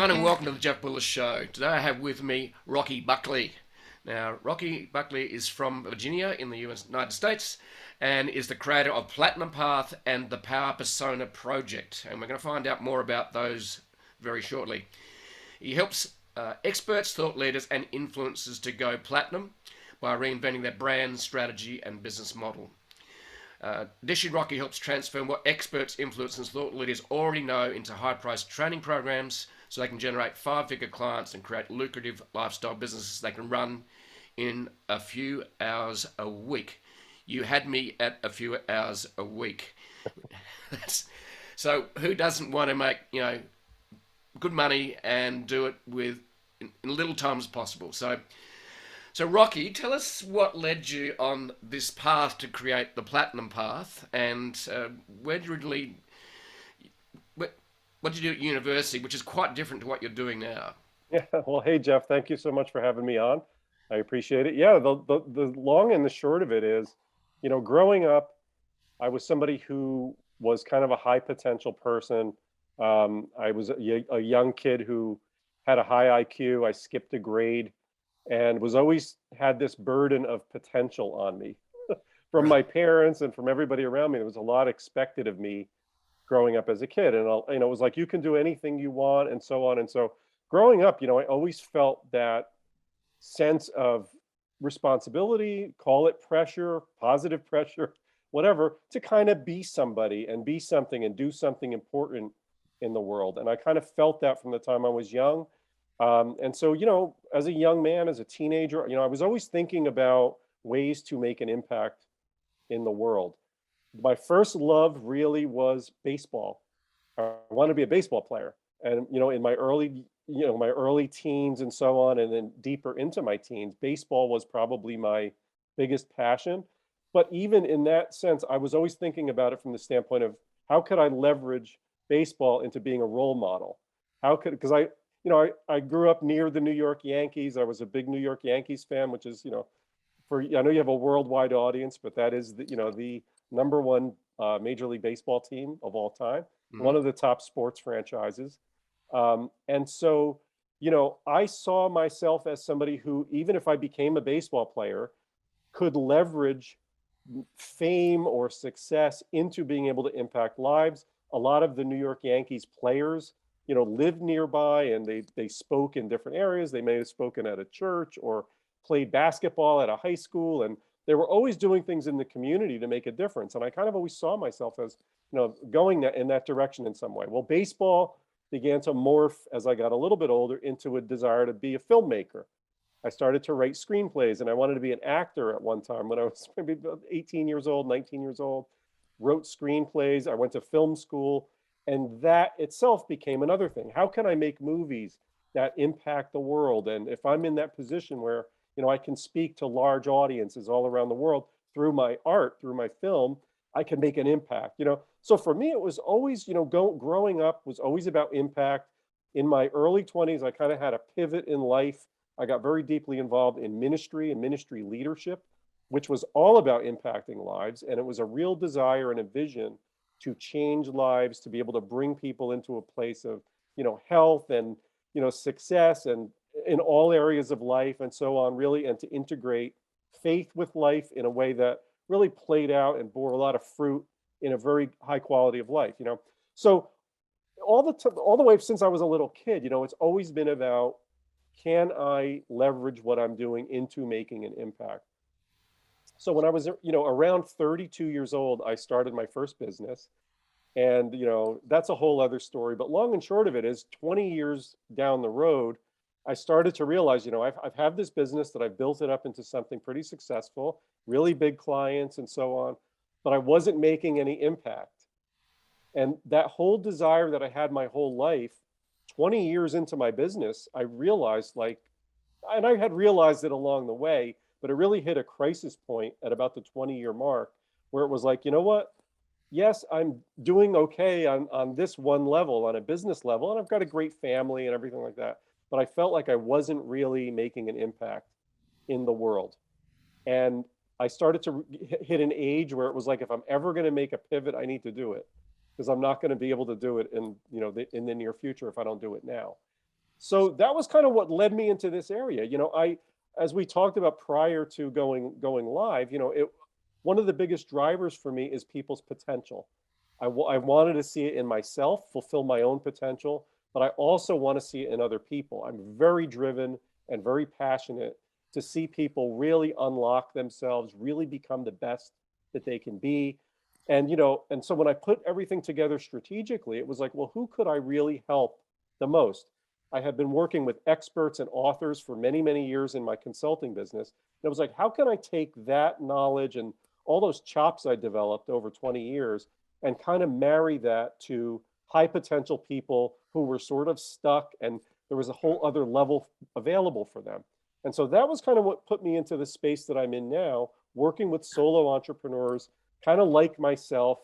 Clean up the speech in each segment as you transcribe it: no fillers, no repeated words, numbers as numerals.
everyone, and welcome to the Jeff Bullis Show. Today I have with me Rocky Buckley. Now, Rocky Buckley is from Virginia in the United States and is the creator of Platinum Path and the Power Persona Project. And we're going to find out more about those very shortly. He helps experts, thought leaders, and influencers to go platinum by reinventing their brand, strategy, and business model. Additionally, Rocky helps transform what experts, influencers, and thought leaders already know into high-priced training programs so they can generate five-figure clients and create lucrative lifestyle businesses they can run in a few hours a week. You had me at a few hours a week. So who doesn't want to make, good money and do it with in little time as possible? So Rocky, tell us what led you on this path to create the Platinum Path, and where did you really, what did you do at university, which is quite different to what you're doing now? Yeah, well, hey Jeff, thank you so much for having me on. I appreciate it. Yeah, the long and the short of it is, growing up, I was somebody who was kind of a high potential person. I was a young kid who had a high IQ. I skipped a grade and was always had this burden of potential on me from Right. my parents and from everybody around me. There was a lot expected of me growing up as a kid, and it was like you can do anything you want, and so on. And so, growing up, I always felt that sense of responsibility, call it pressure, positive pressure, whatever, to kind of be somebody and be something and do something important in the world. And I kind of felt that from the time I was young. And so, as a young man, as a teenager, I was always thinking about ways to make an impact in the world. My first love really was baseball. I wanted to be a baseball player. And, in my early teens and so on, and then deeper into my teens, baseball was probably my biggest passion. But even in that sense, I was always thinking about it from the standpoint of how could I leverage baseball into being a role model? Because I grew up near the New York Yankees. I was a big New York Yankees fan, which is, I know you have a worldwide audience, but that is the number one Major League Baseball team of all time, Hmm. one of the top sports franchises. And so, I saw myself as somebody who, even if I became a baseball player, could leverage fame or success into being able to impact lives. A lot of the New York Yankees players, lived nearby and they spoke in different areas. They may have spoken at a church or played basketball at a high school, and they were always doing things in the community to make a difference. And I kind of always saw myself as, going in that direction in some way. Well, baseball began to morph as I got a little bit older into a desire to be a filmmaker. I started to write screenplays, and I wanted to be an actor at one time when I was maybe about 18 years old, 19 years old. Wrote screenplays. I went to film school, and that itself became another thing. How can I make movies that impact the world? And if I'm in that position where, I can speak to large audiences all around the world through my art, through my film, I can make an impact. So for me, it was always, growing up was always about impact. In my early 20s, I kind of had a pivot in life. I got very deeply involved in ministry and ministry leadership, which was all about impacting lives. And it was a real desire and a vision to change lives, to be able to bring people into a place of, health and, success and in all areas of life and so on, really, and to integrate faith with life in a way that really played out and bore a lot of fruit in a very high quality of life. So all the way since I was a little kid, it's always been about, can I leverage what I'm doing into making an impact? So when I was, around 32 years old, I started my first business. And, that's a whole other story. But long and short of it is 20 years down the road, I started to realize, I've had this business that I've built it up into something pretty successful, really big clients and so on, but I wasn't making any impact. And that whole desire that I had my whole life, 20 years into my business, I realized and I had realized it along the way, but it really hit a crisis point at about the 20-year mark where it was like, you know what? Yes, I'm doing okay on this one level, on a business level, and I've got a great family and everything like that. But I felt like I wasn't really making an impact in the world. And I started to hit an age where it was like, if I'm ever going to make a pivot, I need to do it because I'm not going to be able to do it in the near future if I don't do it now. So that was kind of what led me into this area. As we talked about prior to going live, one of the biggest drivers for me is people's potential. I wanted to see it in myself, fulfill my own potential, but I also want to see it in other people. I'm very driven and very passionate to see people really unlock themselves, really become the best that they can be. And so when I put everything together strategically, it was like, well, who could I really help the most? I have been working with experts and authors for many, many years in my consulting business. And it was like, how can I take that knowledge and all those chops I developed over 20 years and kind of marry that to high potential people who were sort of stuck and there was a whole other level available for them. And so that was kind of what put me into the space that I'm in now, working with solo entrepreneurs, kind of like myself,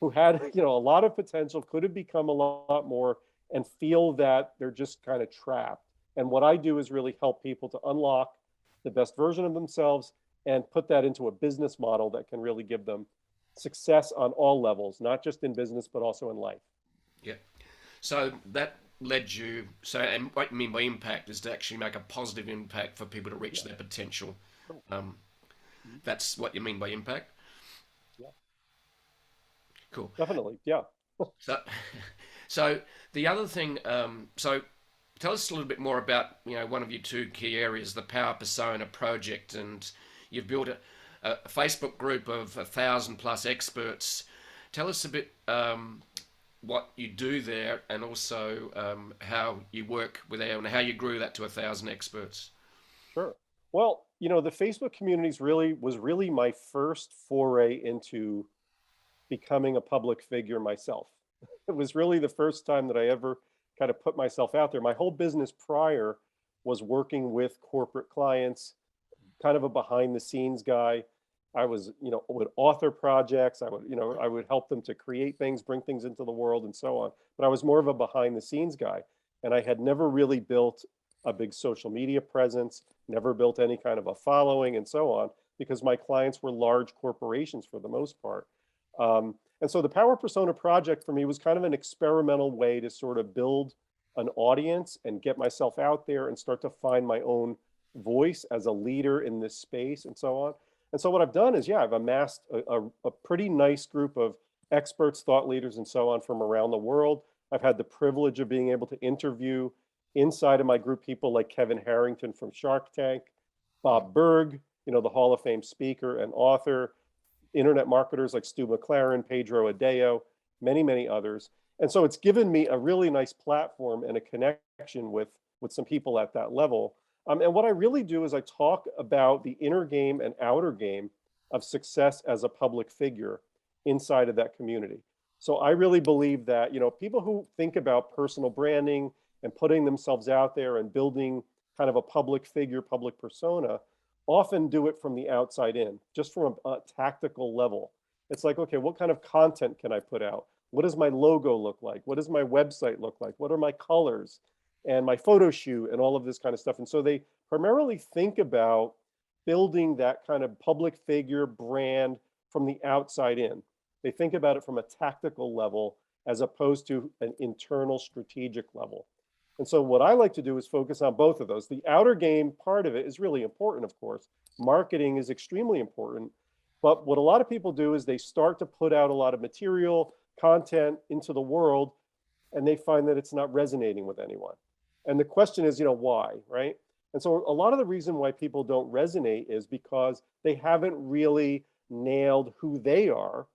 who had, a lot of potential, could have become a lot more, and feel that they're just kind of trapped. And what I do is really help people to unlock the best version of themselves and put that into a business model that can really give them success on all levels, not just in business, but also in life. Yeah. So that led you. So, and what you mean by impact is to actually make a positive impact for people to reach Yeah. their potential. Sure. Um, Mhm. that's what you mean by impact. Yeah, Cool. definitely. Yeah. So, so the other thing. So, tell us a little bit more about one of your two key areas, the Power Persona project, and you've built a Facebook group of 1,000+ experts. Tell us a bit what you do there, and also how you work with them, and how you grew that to 1,000 experts. Sure. Well, the Facebook communities was really my first foray into becoming a public figure myself. It was really the first time that I ever kind of put myself out there. My whole business prior was working with corporate clients, kind of a behind the scenes guy. I was, would author projects. I would help them to create things, bring things into the world and so on. But I was more of a behind the scenes guy. And I had never really built a big social media presence, never built any kind of a following and so on, because my clients were large corporations for the most part. And so the Power Persona project for me was kind of an experimental way to sort of build an audience and get myself out there and start to find my own voice as a leader in this space and so on. And so what I've done is, yeah, I've amassed a pretty nice group of experts, thought leaders, and so on from around the world. I've had the privilege of being able to interview inside of my group people like Kevin Harrington from Shark Tank, Mm. Bob Berg, the Hall of Fame speaker and author, internet marketers like Stu McLaren, Pedro Adeo, many, many others. And so it's given me a really nice platform and a connection with some people at that level. And what I really do is I talk about the inner game and outer game of success as a public figure inside of that community. So I really believe that, people who think about personal branding and putting themselves out there and building kind of a public figure, public persona, often do it from the outside in, just from a tactical level. It's like, okay, what kind of content can I put out? What does my logo look like? What does my website look like? What are my colors and my photo shoot and all of this kind of stuff? And so they primarily think about building that kind of public figure brand from the outside in. They think about it from a tactical level as opposed to an internal strategic level. And so what I like to do is focus on both of those. The outer game part of it is really important, of course. Marketing is extremely important. But what a lot of people do is they start to put out a lot of material, content into the world, and they find that it's not resonating with anyone. And the question is, why, right? And so a lot of the reason why people don't resonate is because they haven't really nailed who they are,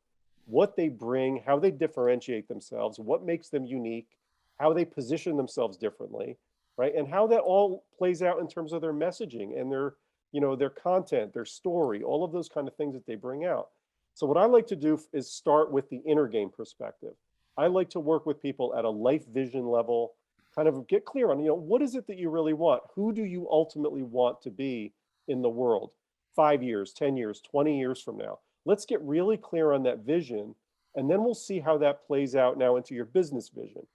what they bring, how they differentiate themselves, what makes them unique, how they position themselves differently, right? And how that all plays out in terms of their messaging and their content, their story, all of those kind of things that they bring out. So what I like to do is start with the inner game perspective. I like to work with people at a life vision level, kind of get clear on, what is it that you really want? Who do you ultimately want to be in the world 5 years, 10 years, 20 years from now? Let's get really clear on that vision. And then we'll see how that plays out now into your business vision.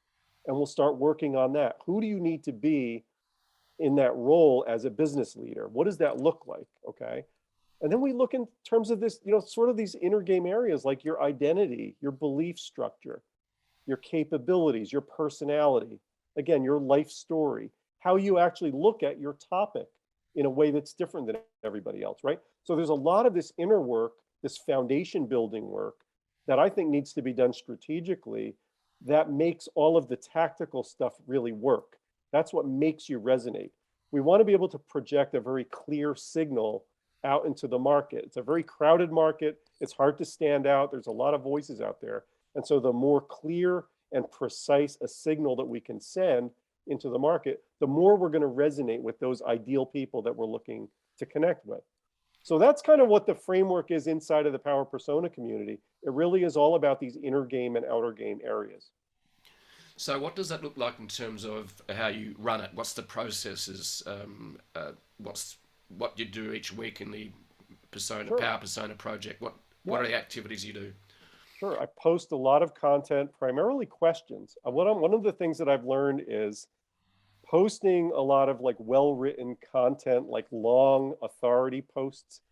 And we'll start working on that. Who do you need to be in that role as a business leader? What does that look like? Okay. And then we look in terms of this, sort of these inner game areas like your identity, your belief structure, your capabilities, your personality, again, your life story. how you actually look at your topic in a way that's different than everybody else, right? So there's a lot of this inner work, this foundation building work that I think needs to be done strategically that makes all of the tactical stuff really work. That's what makes you resonate. We want to be able to project a very clear signal out into the market. It's a very crowded market. It's hard to stand out. There's a lot of voices out there. And so the more clear and precise a signal that we can send into the market, the more we're going to resonate with those ideal people that we're looking to connect with. So that's kind of what the framework is inside of the Power Persona community. It really is all about these inner game and outer game areas. So what does that look like in terms of how you run it? What's the processes? What you do each week in the persona Sure. Power Persona project? What Yeah, are the activities you do? sure. I post a lot of content, primarily questions. One of the things that I've learned is posting a lot of like well-written content, like long authority posts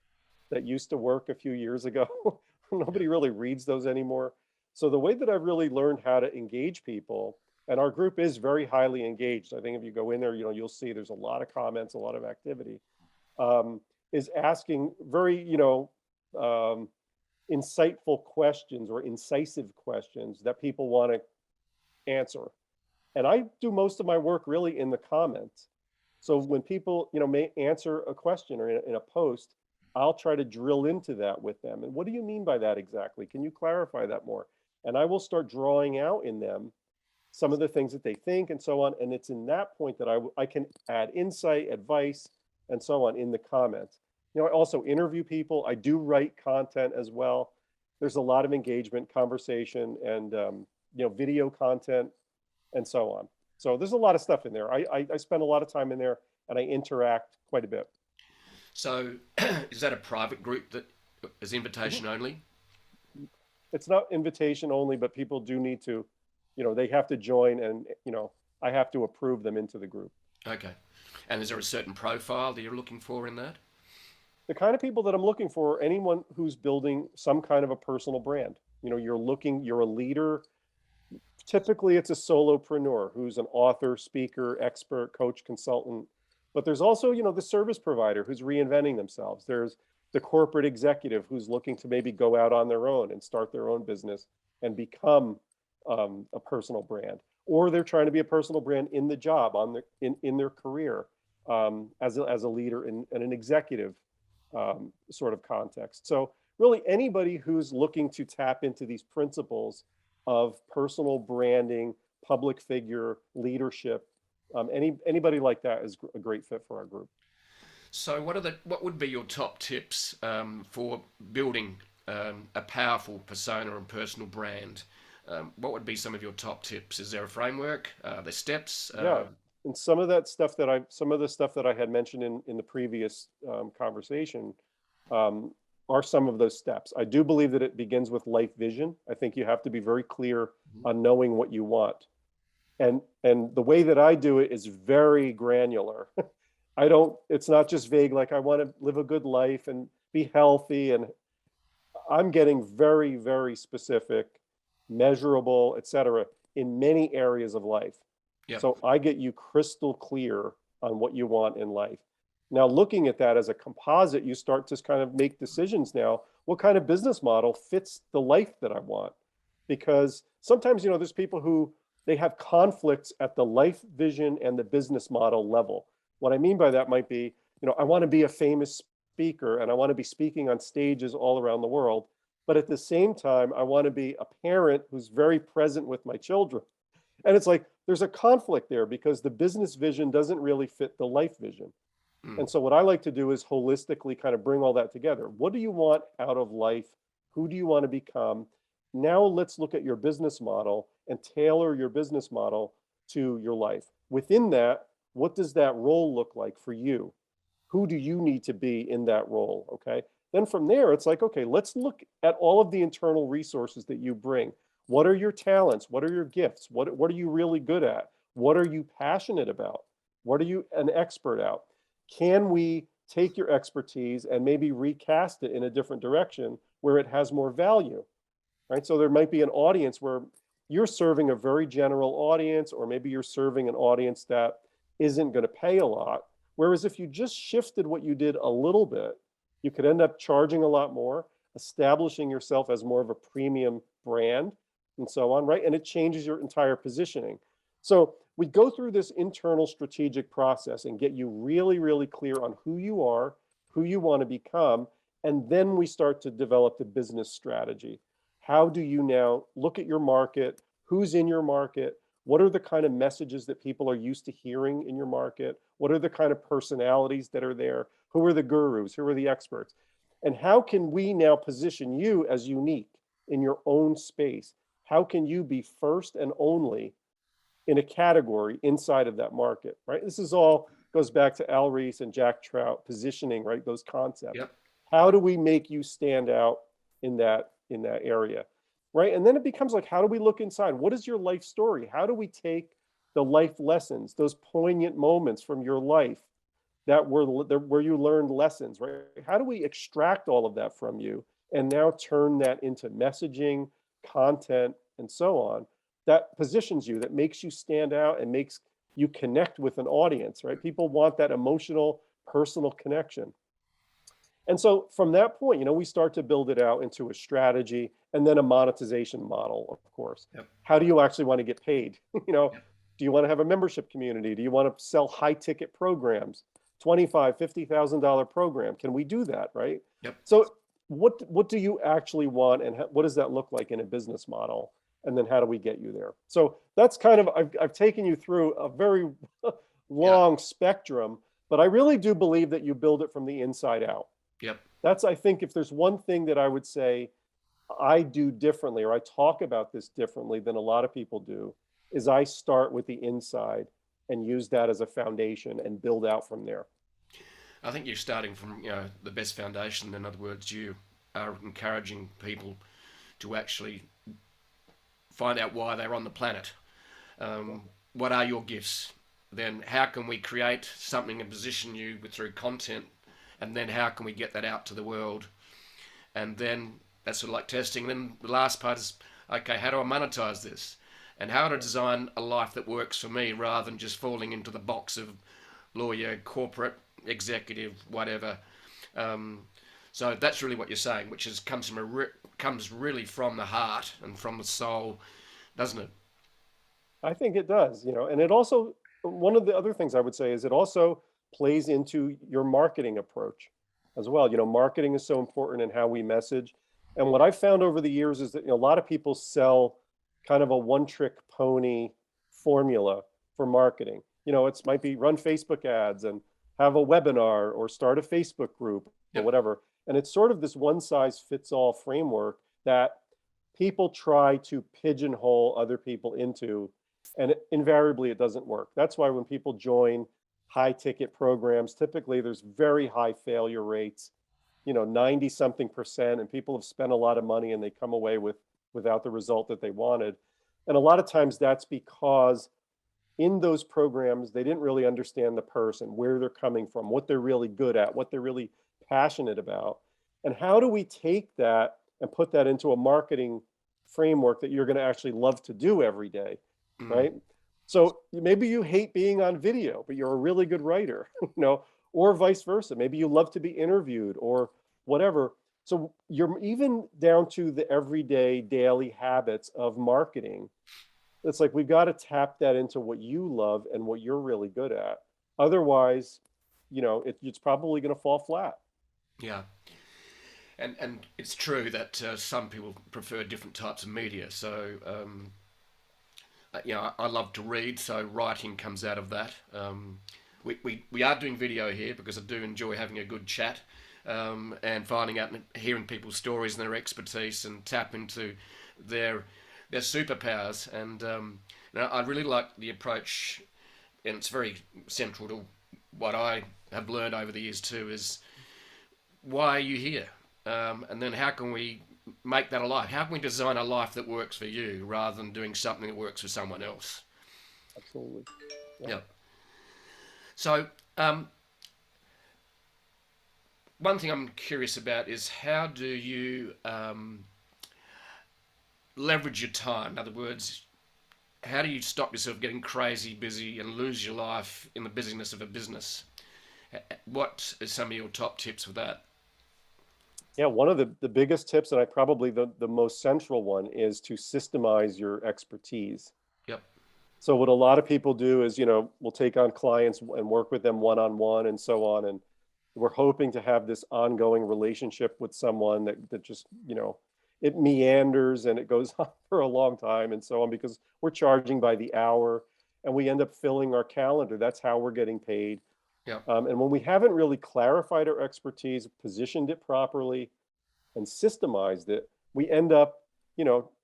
that used to work a few years ago. Yeah. Nobody really reads those anymore. So the way that I've really learned how to engage people, and our group is very highly engaged. I think if you go in there, you'll see there's a lot of comments, a lot of activity, um, is asking very, um, insightful questions or incisive questions that people want to answer. And I do most of my work really in the comments. So when people, may answer a question or in a post, I'll try to drill into that with them. And what do you mean by that exactly? Can you clarify that more? And I will start drawing out in them some of the things that they think and so on. And it's in that point that I can add insight, advice, and so on in the comments. I also interview people. I do write content as well. There's a lot of engagement, conversation, and video content and so on. So there's a lot of stuff in there. I spend a lot of time in there and I interact quite a bit. So is that a private group that is Mhm. invitation only? It's not invitation only, but people do need to, they have to join and, I have to approve them into the group. Okay. And is there a certain profile that you're looking for in that? The kind of people that I'm looking for, anyone who's building some kind of a personal brand. You're a leader. Typically, it's a solopreneur who's an author, speaker, expert, coach, consultant. But there's also, the service provider who's reinventing themselves. There's the corporate executive who's looking to maybe go out on their own and start their own business and become a personal brand. Or they're trying to be a personal brand in the job, in their career, as a leader in an executive sort of context. So really, anybody who's looking to tap into these principles of personal branding, public figure, leadership, anybody like that is a great fit for our group. So what would be your top tips for building a powerful persona and personal brand? What would be some of your top tips? Is there a framework? The steps? Yeah, and some of the stuff that I had mentioned in the previous conversation um, are some of those steps. I do believe that it begins with life vision. I think you have to be very clear on knowing what you want, and the way that I do it is very granular. I don't. It's not just vague. Like I want to live a good life and be healthy, and I'm getting very, very specific, measurable, et cetera, in many areas of life. Yep. So I get you crystal clear on what you want in life. Now, looking at that as a composite, you start to kind of make decisions now. What kind of business model fits the life that I want? Because sometimes, there's people who they have conflicts at the life vision and the business model level. What I mean by that might be, I want to be a famous speaker and I want to be speaking on stages all around the world. But at the same time, I want to be a parent who's very present with my children. And it's like there's a conflict there because the business vision doesn't really fit the life vision. Mm. And so what I like to do is holistically kind of bring all that together. What do you want out of life? Who do you want to become? Now let's look at your business model and tailor your business model to your life. Within that, what does that role look like for you? Who do you need to be in that role? Okay. Then from there, it's like, okay, let's look at all of the internal resources that you bring. What are your talents? What are your gifts? What are you really good at? What are you passionate about? What are you an expert at? Can we take your expertise and maybe recast it in a different direction where it has more value? Right? So there might be an audience where you're serving a very general audience, or maybe you're serving an audience that isn't going to pay a lot. Whereas if you just shifted what you did a little bit, you could end up charging a lot more, establishing yourself as more of a premium brand, and so on, right? And it changes your entire positioning. So we go through this internal strategic process and get you really, really clear on who you are, who you want to become, and then we start to develop the business strategy. How do you now look at your market? Who's in your market? What are the kind of messages that people are used to hearing in your market? What are the kind of personalities that are there? Who are the gurus? Who are the experts? And how can we now position you as unique in your own space? How can you be first and only in a category inside of that market, right? This is all goes back to Al Ries and Jack Trout positioning, right? Those concepts. Yep. How do we make you stand out in that area, right? And then it becomes like, how do we look inside? What is your life story? How do we take the life lessons, those poignant moments from your life that were where you learned lessons, right? How do we extract all of that from you and now turn that into messaging, content, and so on that positions you, that makes you stand out and makes you connect with an audience, right? People want that emotional, personal connection. And so from that point, we start to build it out into a strategy and then a monetization model, of course. Yep. How do you actually want to get paid? Yep. Do you want to have a membership community? Do you want to sell high ticket programs, $25,000, $50,000 program? Can we do that, right? Yep. So what do you actually want, and what does that look like in a business model? And then how do we get you there? So that's kind of, I've taken you through a very long spectrum, but I really do believe that you build it from the inside out. Yep. That's, I think, if there's one thing that I would say I do differently, or I talk about this differently than a lot of people do, is I start with the inside and use that as a foundation and build out from there. I think you're starting from the best foundation. In other words, you are encouraging people to actually find out why they're on the planet. What are your gifts? Then how can we create something and position you through content? And then how can we get that out to the world? And then that's sort of like testing. Then the last part is, okay, how do I monetize this? And how to design a life that works for me rather than just falling into the box of lawyer, corporate, executive, whatever. So that's really what you're saying, which is comes really from the heart and from the soul, doesn't it? I think it does, and it also, one of the other things I would say is it also plays into your marketing approach as well. Marketing is so important in how we message. And what I've found over the years is that a lot of people sell kind of a one-trick pony formula for marketing. It might be run Facebook ads and have a webinar or start a Facebook group or whatever. And it's sort of this one-size-fits-all framework that people try to pigeonhole other people into, and invariably it doesn't work. That's why when people join high ticket programs, typically there's very high failure rates, 90 something percent, and people have spent a lot of money and they come away without the result that they wanted. And a lot of times that's because in those programs, they didn't really understand the person, where they're coming from, what they're really good at, what they're really passionate about. And how do we take that and put that into a marketing framework that you're going to actually love to do every day, right? So maybe you hate being on video, but you're a really good writer, or vice versa. Maybe you love to be interviewed or whatever. So you're even down to the everyday, daily habits of marketing. It's like, we've got to tap that into what you love and what you're really good at. Otherwise, it's probably going to fall flat. Yeah. And it's true that some people prefer different types of media. So, I love to read, so writing comes out of that. We are doing video here because I do enjoy having a good chat and finding out and hearing people's stories and their expertise and tap into their superpowers. And I really like the approach, and it's very central to what I have learned over the years too, is why are you here? And then how can we make that a life? How can we design a life that works for you rather than doing something that works for someone else? Absolutely. Yeah. So, one thing I'm curious about is how do you leverage your time? In other words, how do you stop yourself getting crazy busy and lose your life in the busyness of a business? What are some of your top tips for that? Yeah, one of the biggest tips, and I probably the most central one, is to systemize your expertise. Yep. So what a lot of people do is, we'll take on clients and work with them one on one and so on. And we're hoping to have this ongoing relationship with someone that just, it meanders and it goes on for a long time and so on because we're charging by the hour and we end up filling our calendar. That's how we're getting paid. Yep. And when we haven't really clarified our expertise, positioned it properly, and systemized it, we end up,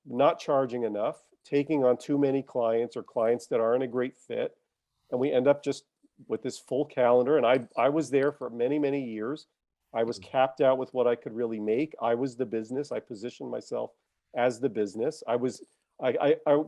not charging enough, taking on too many clients or clients that aren't a great fit. And we end up just with this full calendar. And I was there for many, many years. I was capped out with what I could really make. I was the business. I positioned myself as the business. I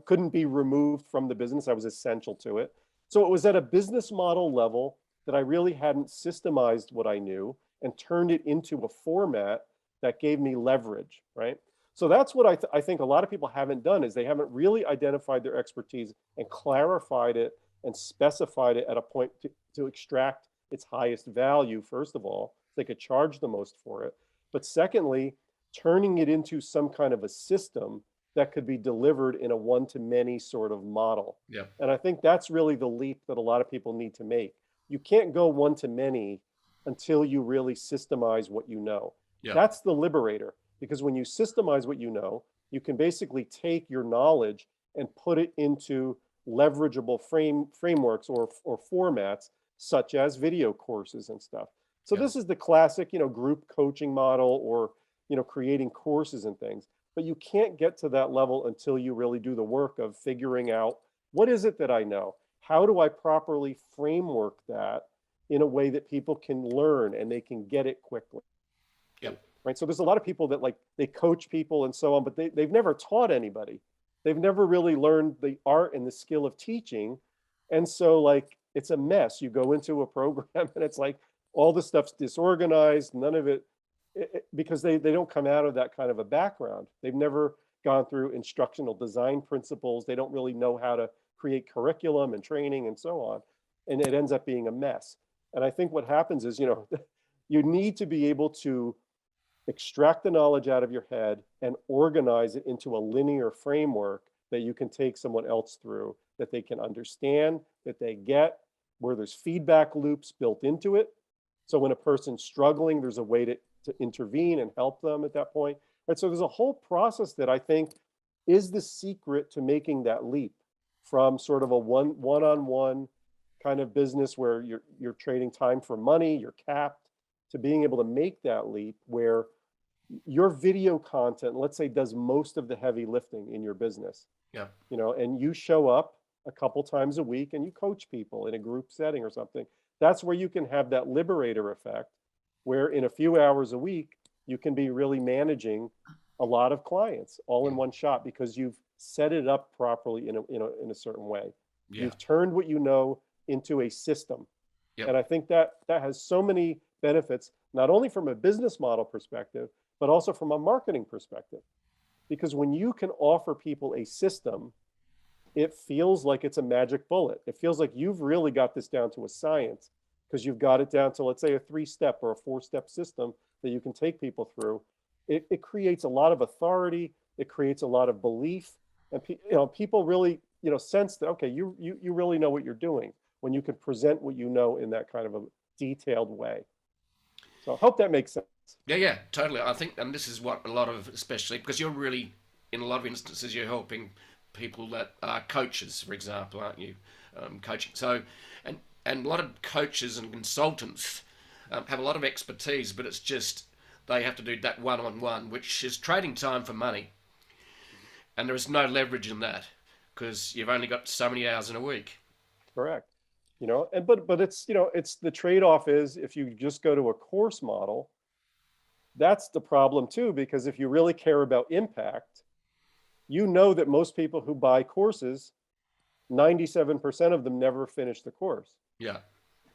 couldn't be removed from the business. I was essential to it. So it was at a business model level that I really hadn't systemized what I knew and turned it into a format that gave me leverage, right? So that's what I think a lot of people haven't done is they haven't really identified their expertise and clarified it and specified it at a point to extract its highest value, first of all, so they could charge the most for it. But secondly, turning it into some kind of a system that could be delivered in a one-to-many sort of model. Yep. And I think that's really the leap that a lot of people need to make. You can't go one-to-many until you really systemize what you know. Yep. That's the liberator, because when you systemize what you know, you can basically take your knowledge and put it into leverageable frameworks or formats, such as video courses and stuff. So Yep. this is the classic, group coaching model or, creating courses and things. But you can't get to that level until you really do the work of figuring out what is it that I know? How do I properly framework that in a way that people can learn and they can get it quickly? Yep. Right. So there's a lot of people that they coach people and so on, but they've never taught anybody. They've never really learned the art and the skill of teaching. And so it's a mess. You go into a program and it's like all the stuff's disorganized, none of it, because they don't come out of that kind of a background. They've never gone through instructional design principles. They don't really know how to create curriculum and training and so on. And it ends up being a mess. And I think what happens is, you need to be able to extract the knowledge out of your head and organize it into a linear framework that you can take someone else through, that they can understand, that they get, where there's feedback loops built into it. So when a person's struggling, there's a way to intervene and help them at that point. And so there's a whole process that I think is the secret to making that leap from sort of a one-on-one kind of business where you're trading time for money, you're capped, to being able to make that leap where your video content, let's say, does most of the heavy lifting in your business. Yeah. And you show up a couple times a week and you coach people in a group setting or something. That's where you can have that liberator effect, where in a few hours a week, you can be really managing a lot of clients all in one shot because you've set it up properly in a certain way. Yeah. You've turned what you know into a system. Yep. And I think that has so many benefits, not only from a business model perspective, but also from a marketing perspective. Because when you can offer people a system, it feels like it's a magic bullet. It feels like you've really got this down to a science because you've got it down to, let's say, a 3-step or a 4-step system that you can take people through. It creates a lot of authority. It creates a lot of belief. And people really, sense that, okay, you really know what you're doing when you can present what you know in that kind of a detailed way. So I hope that makes sense. Yeah, totally. I think, and this is what a lot of, especially because you're really, in a lot of instances, you're helping people that are coaches, for example, aren't you? Coaching. So, and a lot of coaches and consultants have a lot of expertise, but it's just they have to do that one-on-one, which is trading time for money, and there is no leverage in that because you've only got so many hours in a week. Correct. And but it's it's the trade-off is if you just go to a course model, that's the problem too, because if you really care about impact, that most people who buy courses, 97% of them never finish the course. Yeah.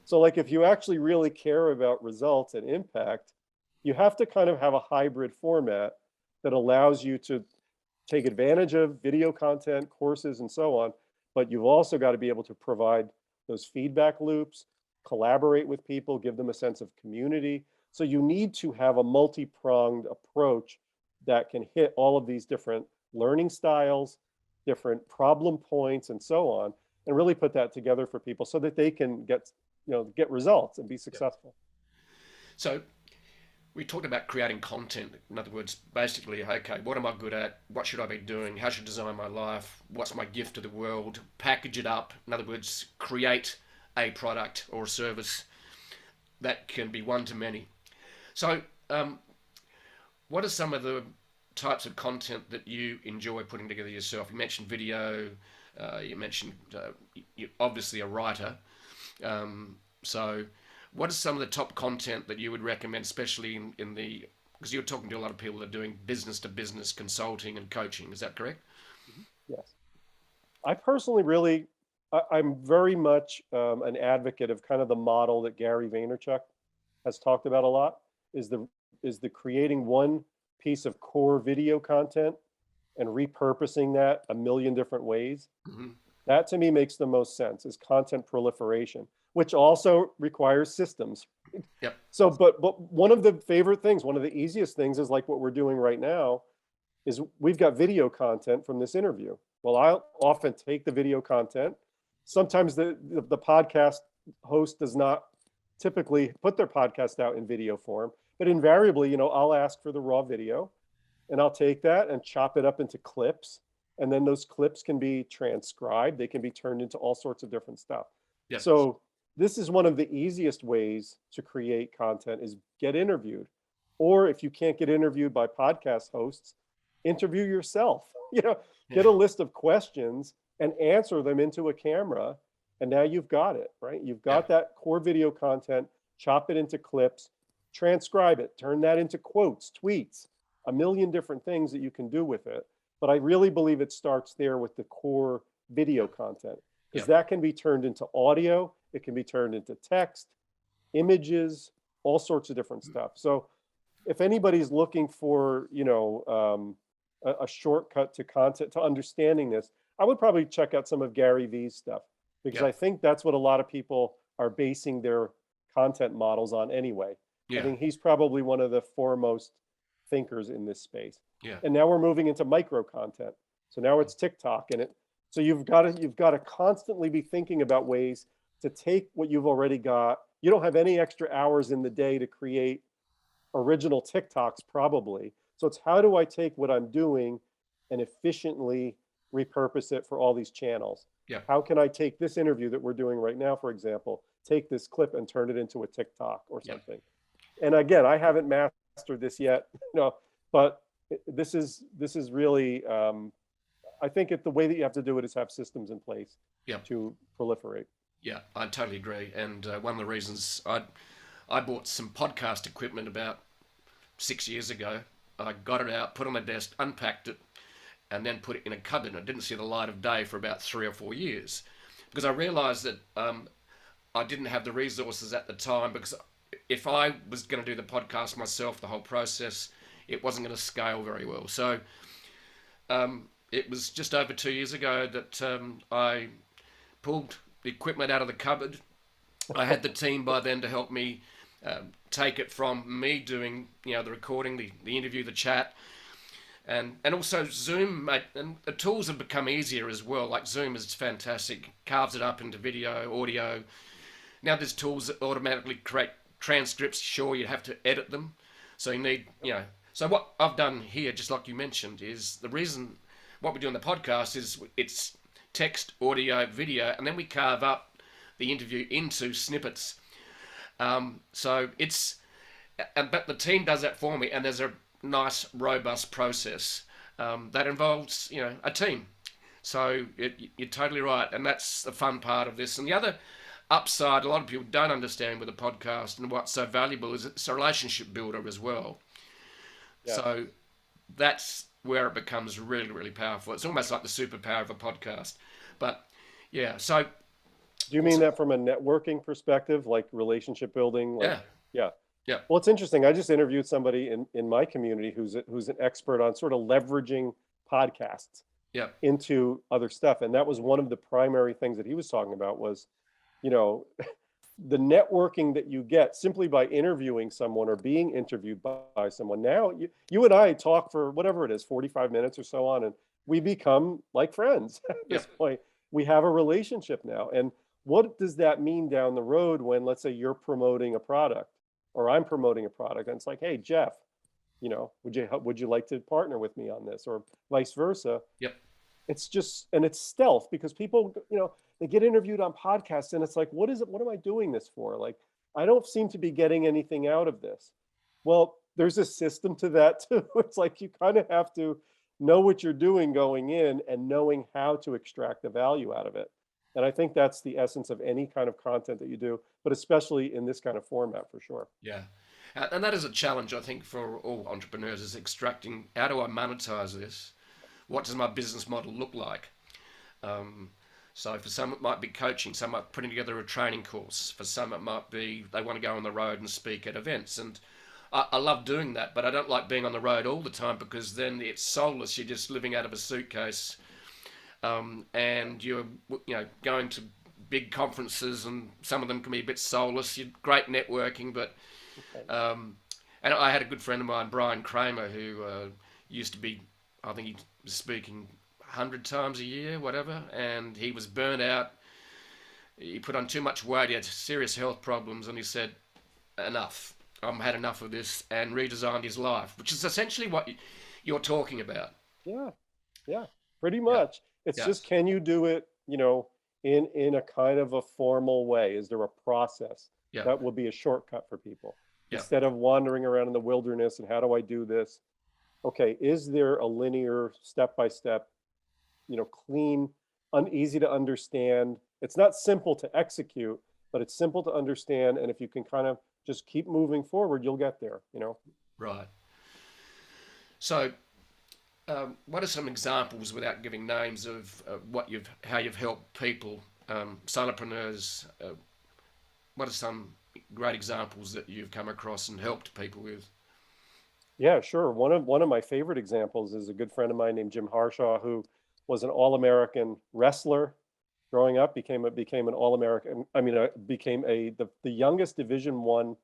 So if you actually really care about results and impact, you have to kind of have a hybrid format that allows you to take advantage of video content, courses, and so on, but you've also got to be able to provide those feedback loops, collaborate with people, give them a sense of community. So you need to have a multi-pronged approach that can hit all of these different learning styles, different problem points, and so on, and really put that together for people so that they can get results and be Yeah. successful. So we talked about creating content. In other words, basically, okay, what am I good at? What should I be doing? How should I design my life? What's my gift to the world? Package it up. In other words, create a product or a service that can be one to many. So, what are some of the types of content that you enjoy putting together yourself? You mentioned video. You mentioned you're obviously a writer. So, what is some of the top content that you would recommend, especially in the because you're talking to a lot of people that are doing business to business consulting and coaching? Is that correct? Yes. I personally really, I'm very much an advocate of kind of the model that Gary Vaynerchuk has talked about a lot, is the creating one piece of core video content and repurposing that a million different ways. Mm-hmm. That to me makes the most sense, is content proliferation, which also requires systems. Yep. So, but one of the favorite things, one of the easiest things is like what we're doing right now is we've got video content from this interview. Well, I'll often take the video content. Sometimes the podcast host does not typically put their podcast out in video form, but invariably, I'll ask for the raw video and I'll take that and chop it up into clips. And then those clips can be transcribed. They can be turned into all sorts of different stuff. Yep. So this is one of the easiest ways to create content, is get interviewed. Or if you can't get interviewed by podcast hosts, interview yourself. Get a list of questions and answer them into a camera. And now you've got it, right? You've got that core video content, chop it into clips, transcribe it, turn that into quotes, tweets, a million different things that you can do with it. But I really believe it starts there with the core video content, because that can be turned into audio, it can be turned into text, images, all sorts of different stuff. So if anybody's looking for, a shortcut to content, to understanding this, I would probably check out some of Gary Vee's stuff, because I think that's what a lot of people are basing their content models on anyway. I think he's probably one of the foremost thinkers in this space. And now we're moving into micro content. So now it's TikTok, so you've got to constantly be thinking about ways to take what you've already got. You don't have any extra hours in the day to create original TikToks probably. So it's, how do I take what I'm doing and efficiently repurpose it for all these channels? How can I take this interview that we're doing right now, for example, take this clip and turn it into a TikTok or something? And again, I haven't mastered this yet, but this is really, I think the way that you have to do it is have systems in place to proliferate. Yeah, I totally agree. And one of the reasons I bought some podcast equipment about 6 years ago. I got it out, put it on my desk, unpacked it, and then put it in a cupboard. I didn't see the light of day for about 3 or 4 years, because I realised that I didn't have the resources at the time, because if I was going to do the podcast myself, the whole process, it wasn't going to scale very well. So it was just over 2 years ago that I pulled the equipment out of the cupboard. I had the team by then to help me take it from me doing the recording, the interview, the chat, and also Zoom, mate, and the tools have become easier as well. Like Zoom is fantastic, carves it up into video, audio. Now there's tools that automatically create transcripts. Sure, you have to edit them, so you need So what I've done here, just like you mentioned, is the reason what we do on the podcast is it's text, audio, video, and then we carve up the interview into snippets. So it's, but the team does that for me, and there's a nice, robust process that involves, a team. So you're totally right, and that's the fun part of this. And the other upside, a lot of people don't understand with a podcast and what's so valuable is it's a relationship builder as well. Yeah. So that's where it becomes really, really powerful. It's almost like the superpower of a podcast. But yeah, so. Do you mean that from a networking perspective, like relationship building? Like, yeah. Well, it's interesting. I just interviewed somebody in my community who's an expert on sort of leveraging podcasts. Yep. into other stuff. And that was one of the primary things that he was talking about was, you know, the networking that you get simply by interviewing someone or being interviewed by someone. Now you and I talk for whatever it is, 45 minutes or so on, and we become like friends at this Yep. point. We have a relationship now. And what does that mean down the road when, let's say, you're promoting a product or I'm promoting a product and it's like, hey, Jeff, would you like to partner with me on this, or vice versa? Yep. It's just, and it's stealth because people, they get interviewed on podcasts and it's like, what is it? What am I doing this for? Like, I don't seem to be getting anything out of this. Well, there's a system to that too. It's like you kind of have to know what you're doing going in and knowing how to extract the value out of it. And I think that's the essence of any kind of content that you do, but especially in this kind of format for sure. Yeah. And that is a challenge, I think, for all entrepreneurs is extracting how do I monetize this? What does my business model look like? Um, so for some, it might be coaching. Some might putting together a training course. For some, it might be they want to go on the road and speak at events. And I love doing that, but I don't like being on the road all the time because then it's soulless. You're just living out of a suitcase, and you're going to big conferences, and some of them can be a bit soulless. You're great networking, but Okay. and I had a good friend of mine, Brian Kramer, who used to be, I think he was speaking 100 times a year, whatever, and he was burnt out. He put on too much weight. He had serious health problems, and he said, "Enough. I've had enough of this," and redesigned his life, which is essentially what you're talking about. Yeah. Yeah. Pretty Yeah. much. It's just, Yes. can you do it, in a kind of a formal way? Is there a process Yeah. that will be a shortcut for people Yeah. instead of wandering around in the wilderness and how do I do this? Okay, is there a linear step by step, clean, uneasy to understand? It's not simple to execute, but it's simple to understand. And if you can kind of just keep moving forward, you'll get there. Right. So, what are some examples, without giving names, of how you've helped people, solopreneurs? What are some great examples that you've come across and helped people with? Yeah, sure. One of my favorite examples is a good friend of mine named Jim Harshaw, who was an All-American wrestler growing up, became an All-American. I mean, became the youngest Division One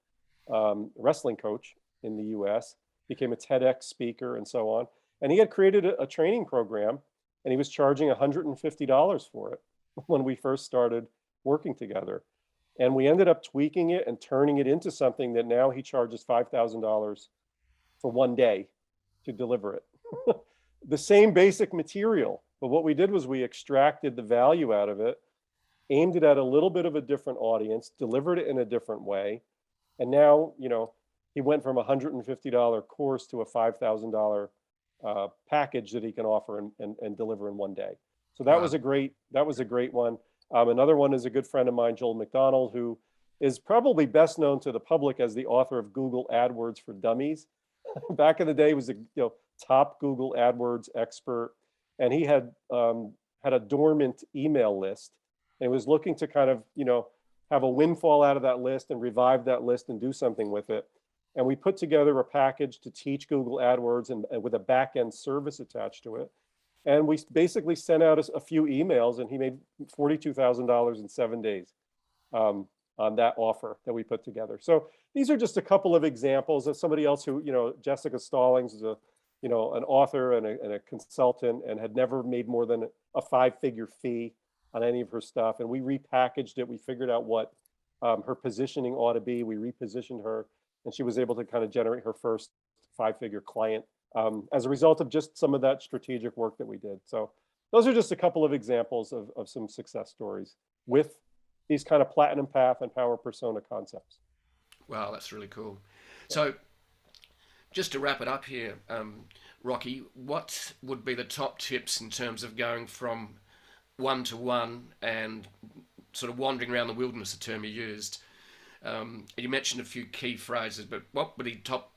wrestling coach in the U.S. Became a TEDx speaker and so on. And he had created a training program, and he was charging $150 for it when we first started working together. And we ended up tweaking it and turning it into something that now he charges $5,000 for one day to deliver it. The same basic material, but what we did was we extracted the value out of it, aimed it at a little bit of a different audience, delivered it in a different way, and now he went from a $150 course to a $5,000 package that he can offer and deliver in one day. So Wow. that was a great one. Another one is a good friend of mine, Joel McDonald, who is probably best known to the public as the author of Google AdWords for Dummies. Back in the day, he was a top Google AdWords expert, and he had a dormant email list, and was looking to kind of have a windfall out of that list and revive that list and do something with it. And we put together a package to teach Google AdWords and with a back end service attached to it. And we basically sent out a few emails, and he made $42,000 in 7 days on that offer that we put together. So these are just a couple of examples of somebody else who, Jessica Stallings is an author and a consultant, and had never made more than a 5-figure fee on any of her stuff. And we repackaged it. We figured out what her positioning ought to be. We repositioned her, and she was able to kind of generate her first 5-figure client as a result of just some of that strategic work that we did. So those are just a couple of examples of some success stories with these kind of platinum path and power persona concepts. Wow, that's really cool. So, just to wrap it up here, Rocky, what would be the top tips in terms of going from one to one and sort of wandering around the wilderness, a term you used? You mentioned a few key phrases, but what would be top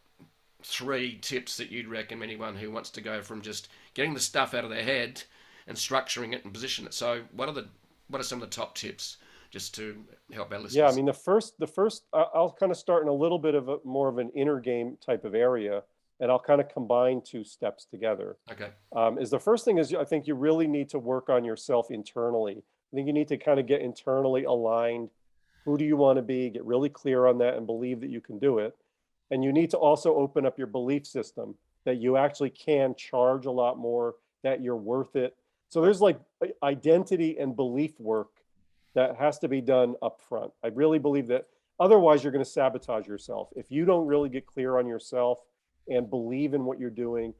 3 tips that you'd recommend anyone who wants to go from just getting the stuff out of their head and structuring it and position it? So, what are some of the top tips just to help our Yeah, I listeners? mean, the first, I'll kind of start in a little bit of more of an inner game type of area. and I'll kind of combine two steps together. Okay. Is the first thing is I think you really need to work on yourself internally. I think you need to kind of get internally aligned. Who do you want to be? Get really clear on that and believe that you can do it. And you need to also open up your belief system that you actually can charge a lot more, that you're worth it. So there's like identity and belief work that has to be done up front. I really believe that otherwise you're going to sabotage yourself. If you don't really get clear on yourself and believe in what you're doing,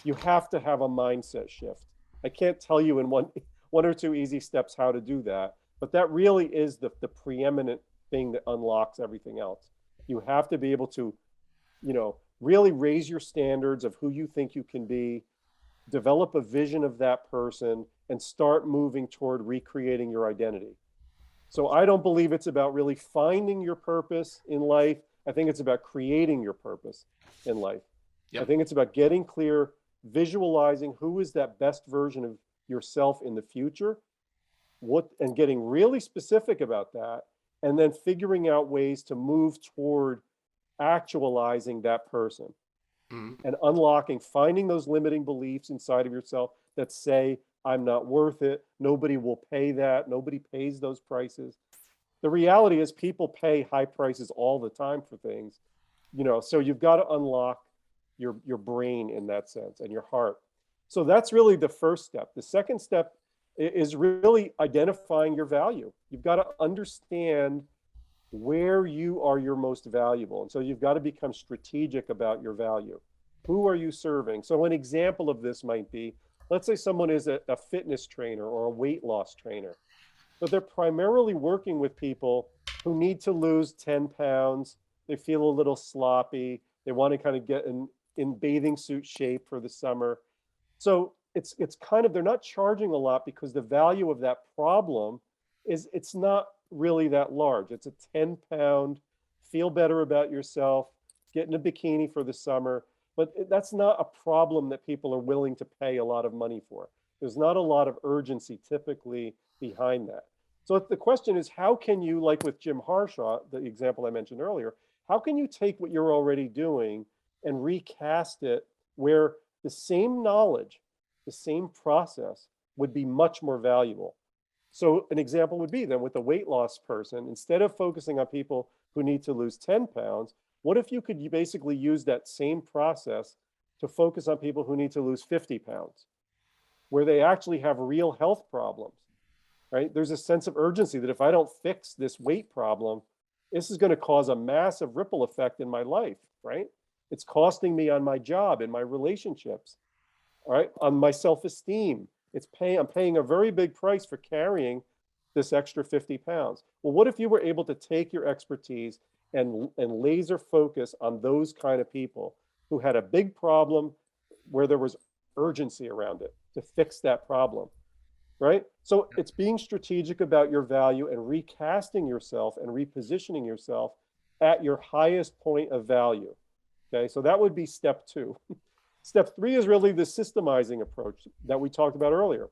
you have to have a mindset shift. I can't tell you in one or two easy steps how to do that, but that really is the preeminent thing that unlocks everything else. You have to be able to, really raise your standards of who you think you can be, develop a vision of that person, and start moving toward recreating your identity. So I don't believe it's about really finding your purpose in life. I think it's about creating your purpose in life. I Yep. think it's about getting clear, visualizing who is that best version of yourself in the future, and getting really specific about that, and then figuring out ways to move toward actualizing that person Mhm. and unlocking, finding those limiting beliefs inside of yourself that say, I'm not worth it. Nobody will pay that. Nobody pays those prices. The reality is people pay high prices all the time for things, so you've got to unlock your brain in that sense and your heart. So that's really the first step. The second step is really identifying your value. You've got to understand where you are your most valuable. And so you've got to become strategic about your value. Who are you serving? So an example of this might be, let's say someone is a fitness trainer or a weight loss trainer, but they're primarily working with people who need to lose 10 pounds. They feel a little sloppy. They want to kind of get in bathing suit shape for the summer. So it's kind of, they're not charging a lot because the value of that problem is it's not really that large. It's a 10-pound, feel better about yourself, get in a bikini for the summer. But that's not a problem that people are willing to pay a lot of money for. There's not a lot of urgency typically behind that. So the question is, how can you, like with Jim Harshaw, the example I mentioned earlier, how can you take what you're already doing and recast it where the same knowledge, the same process would be much more valuable? So an example would be then with a weight loss person, instead of focusing on people who need to lose 10 pounds, what if you could basically use that same process to focus on people who need to lose 50 pounds, where they actually have real health problems, right? There's a sense of urgency that if I don't fix this weight problem, this is going to cause a massive ripple effect in my life, right? It's costing me on my job, in my relationships, all right, on my self-esteem. I'm paying a very big price for carrying this extra 50 pounds. Well, what if you were able to take your expertise and laser focus on those kind of people who had a big problem where there was urgency around it to fix that problem, right? So it's being strategic about your value and recasting yourself and repositioning yourself at your highest point of value. Okay, so that would be step two. Step three is really the systemizing approach that we talked about earlier.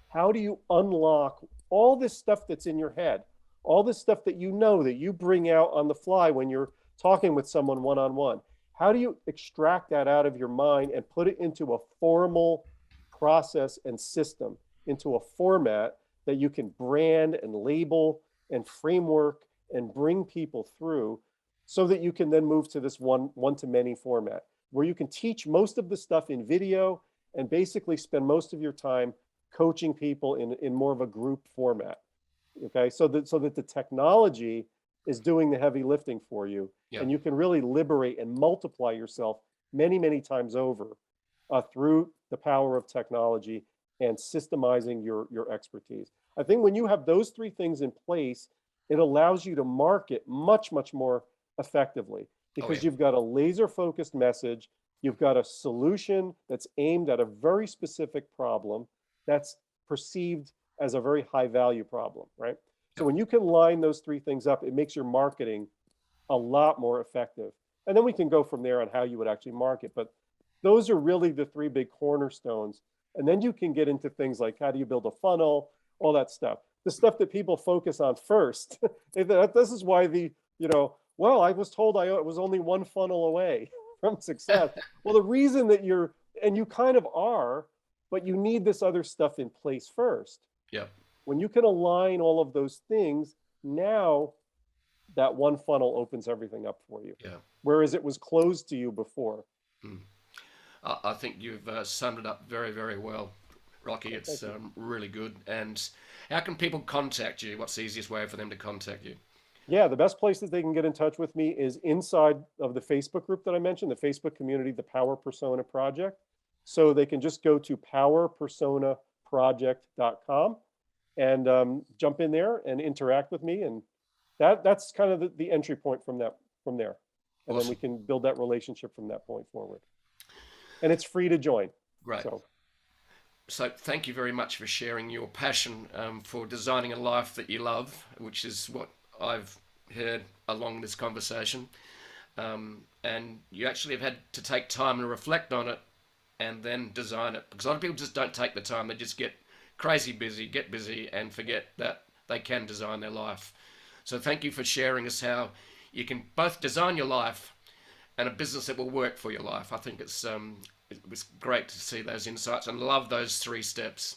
How do you unlock all this stuff that's in your head, all this stuff that that you bring out on the fly when you're talking with someone one-on-one? How do you extract that out of your mind and put it into a formal process and system, into a format that you can brand and label and framework and bring people through, so that you can then move to this one-to-many format, where you can teach most of the stuff in video and basically spend most of your time coaching people in more of a group format. Okay, so that the technology is doing the heavy lifting for you, Yeah. and you can really liberate and multiply yourself many, many times over through the power of technology and systemizing your expertise. I think when you have those three things in place, it allows you to market much, much more effectively, Oh yeah. because you've got a laser focused message. You've got a solution that's aimed at a very specific problem that's perceived as a very high value problem, right? So Yep. when you can line those three things up, it makes your marketing a lot more effective. And then we can go from there on how you would actually market. But those are really the three big cornerstones. And then you can get into things like how do you build a funnel, all that stuff. The stuff that people focus on first. This is why well, I was told I was only one funnel away. from success. Well, the reason that and you kind of are, but you need this other stuff in place first. Yeah. When you can align all of those things, now that one funnel opens everything up for you. Yeah. Whereas it was closed to you before. I think you've summed it up very, very well, Rocky. It's really good. And how can people contact you? What's the easiest way for them to contact you? Yeah, the best place that they can get in touch with me is inside of the Facebook group that I mentioned, the Facebook community, the Power Persona Project. So they can just go to powerpersonaproject.com and jump in there and interact with me. And that's kind of the entry point from there. And Awesome. then we can build that relationship from that point forward. And it's free to join. Great. So thank you very much for sharing your passion for designing a life that you love, which is what I've heard along this conversation. And you actually have had to take time to reflect on it and then design it. Because a lot of people just don't take the time. They just get crazy busy, get busy, and forget that they can design their life. So thank you for sharing us how you can both design your life and a business that will work for your life. I think it was great to see those insights and love those 3 steps.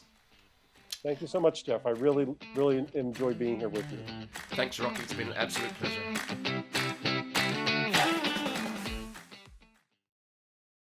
Thank you so much, Jeff. I really, really enjoy being here with you. Thanks, Rocky. It's been an absolute pleasure.